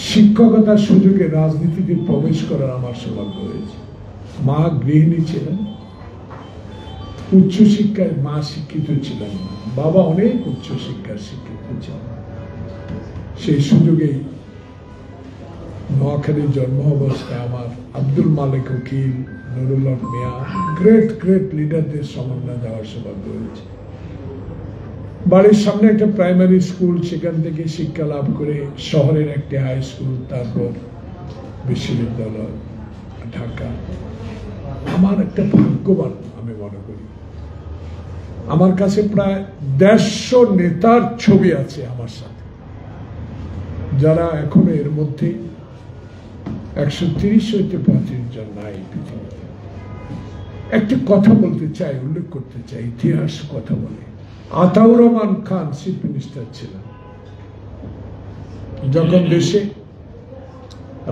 শিক্ষকতার সুযোগে রাজনীতিতে প্রবেশ করার আমার সৌভাগ্য হয়েছে। মা গৃহিণী ছিলেন, উচ্চশিক্ষায় মা শিক্ষিত ছিলেন না, বাবা অনেক উচ্চশিক্ষার শিক্ষিত ছিলেন। সেই সুযোগেই নোয়াখালীর জন্ম অবস্থায় আমার আব্দুল মালিক উকিল, নুরুল্লাহ মিয়া, গ্রেট গ্রেট লিডারদের সমন্বয় দেওয়ার সৌভাগ্য হয়েছে। বাড়ির সামনে একটা প্রাইমারি স্কুল, সেখান থেকে শিক্ষা লাভ করে শহরের একটি হাই স্কুল, তারপর বিশ্ববিদ্যালয় ঢাকা। আমার একটা ভাগ্যবান আমি মনে করি। আমার কাছে প্রায় 150 নেতার ছবি আছে আমার সাথে, যারা এখনো এর মধ্যে 130 হইতে 35 জন নাই পৃথিবীতে। একটি কথা বলতে চাই, উল্লেখ করতে চাই, ইতিহাস কথা বলে। আতাউর রহমান খান চিফ মিনিস্টার ছিলেন যখন দেশে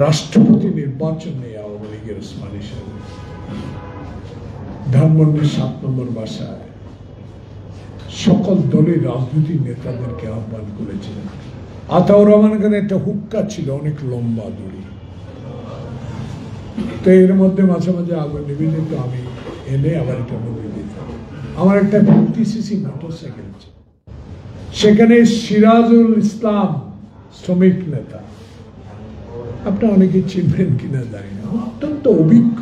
রাষ্ট্রপতি নির্বাচন নেই আওয়ামী লীগের ওসমানী সাহেব ধানমন্ডির 7 নম্বর বাসায় সকল দলের রাজনৈতিক নেতাদেরকে আহ্বান করেছিলেন। আতাউর রহমান খানের একটা হুক্কা ছিল অনেক লম্বা দড়ি, তো এর মধ্যে মাঝে মাঝে আগুন নিবেদিত আমি এনে আবার এটা মধ্যে দিতাম। আমার একটা 50cc মোটরসাইকেল ছিল, সেখানে সিরাজুল ইসলাম শ্রমিক নেতা, আপনার অনেকে চিনবেন কিনা জানি না, অত্যন্ত অভিজ্ঞ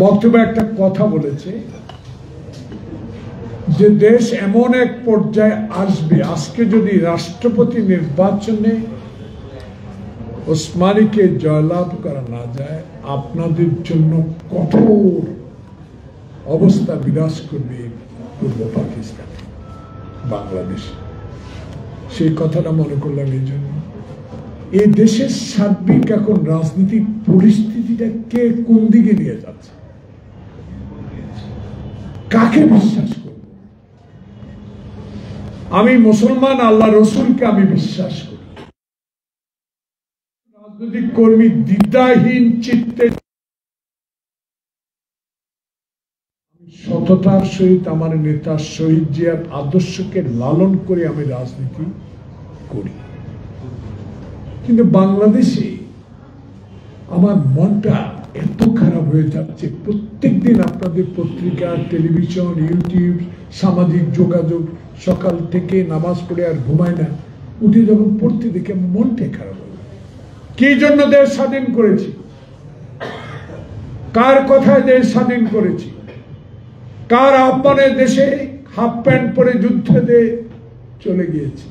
বক্তব্য একটা কথা বলেছে যে দেশ এমন এক পর্যায়ে আসবে, আজকে যদি রাষ্ট্রপতি নির্বাচনে ওসমানীকে জয়লাভ করা না যায়, আপনাদের জন্য কঠোর অবস্থা বিরাজ করবে পূর্ব পাকিস্তানে, বাংলাদেশে। সেই কথাটা মনে করলাম এই জন্য, এই দেশের সার্বিক এখন রাজনৈতিক পরিস্থিতিটা কে কোন দিকে নিয়ে যাচ্ছে, কাকে বিশ্বাস করব? আমি মুসলমান, আল্লাহ রসুলকে আমি বিশ্বাস করি। রাজনৈতিক কর্মী দ্বিধাহীন চিত্তে সততার সহিত আমার নেতা শহীদ জিয়ার আদর্শকে লালন করে আমি রাজনীতি করি। কিন্তু বাংলাদেশে আমার মনটা এত খারাপ হয়ে যাচ্ছে, প্রত্যেকদিন আপনাদের পত্রিকা, টেলিভিশন, ইউটিউব, সামাজিক যোগাযোগ, সকাল থেকে নামাজ পড়ে আর ঘুমায় না, উঠে যখন পড়তে দেখে মনটা খারাপ হয়ে যায়। কি জন্য দেশ স্বাধীন করেছি? কার কথায় দেশ স্বাধীন করেছি? কার আহ্বানে দেশে হাফ প্যান্ট পরে যুদ্ধে চলে গিয়েছে?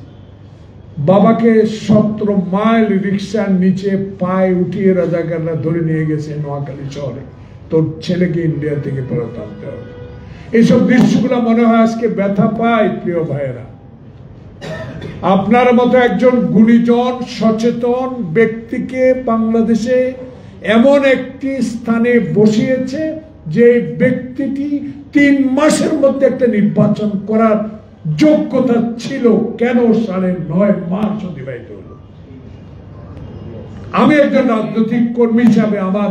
বাবাকে 17 মাইল রিক্সার নিচে পায়ে উঠিয়ে রাজাকাররা ধরে নিয়ে গেছে নোয়াখালী শহরে, তোর ছেলেকে ইন্ডিয়া থেকে ফেরত আনতে হবে। এইসব দৃশ্যগুলো মনে হয় আজকে ব্যথা পায়। প্রিয় ভাইয়েরা, আপনার মতো একজন গুণীজন সচেতন ব্যক্তিকে বাংলাদেশে এমন একটি স্থানে বসিয়েছে যে ব্যক্তিটি 3 মাসের মধ্যে একটা নির্বাচন করার যোগ্যতা ছিল, কেন 9.5 মাস অতিবাহিত হলো? আমি একজন রাজনৈতিক কর্মী হিসাবে আমার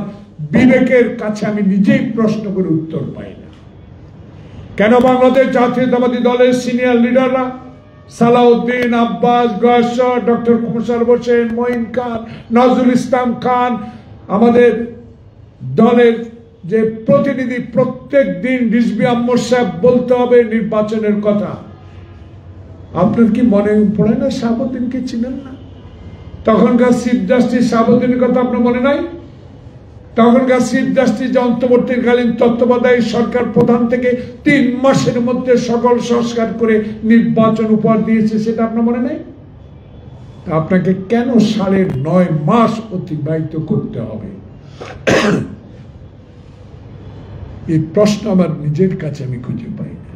বিবেকের কাছে আমি নিজেই প্রশ্ন করে উত্তর পাই না। কেন বাংলাদেশ জাতীয়তাবাদী দলের সিনিয়র লিডাররা সালাউদ্দিন, আব্বাস, গয়স, ডক্টর মোশাররফ হোসেন, মঈন খান, নজরুল ইসলাম খান, আমাদের দলের যে প্রতিনিধি, প্রত্যেক দিন রিজভী আহমদ সাহেব বলতে হবে নির্বাচনের কথা। আপনার কি মনে পড়ে না শাহাবুদ্দিনকে চিনেন না? তখনকার চিফ জাস্টিস শাহাবুদ্দিনের কথা আপনার মনে নাই? তখনকার চিফ জাস্টিস যে অন্তর্বর্তীকালীন তত্ত্বাবধায়ক সরকার প্রধান থেকে 3 মাসের মধ্যে সকল সংস্কার করে নির্বাচন উপহার দিয়েছে, সেটা আপনার মনে নাই? আপনাকে কেন 9.5 মাস অতিবাহিত করতে হবে? এই প্রশ্ন আমার নিজের কাছে আমি খুঁজে পাই না।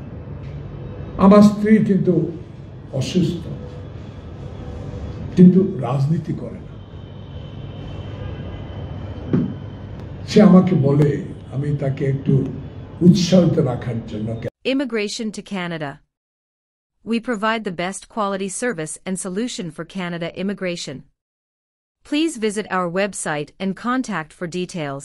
আমার স্ত্রী কিন্তু অসুস্থ, কিন্তু রাজনীতি করে না। সে আমাকে বলে, আমি তাকে একটু উৎসাহিত রাখার জন্য। Immigration to Canada. We provide the best quality service and solution for Canada immigration. Please visit our website and contact for details.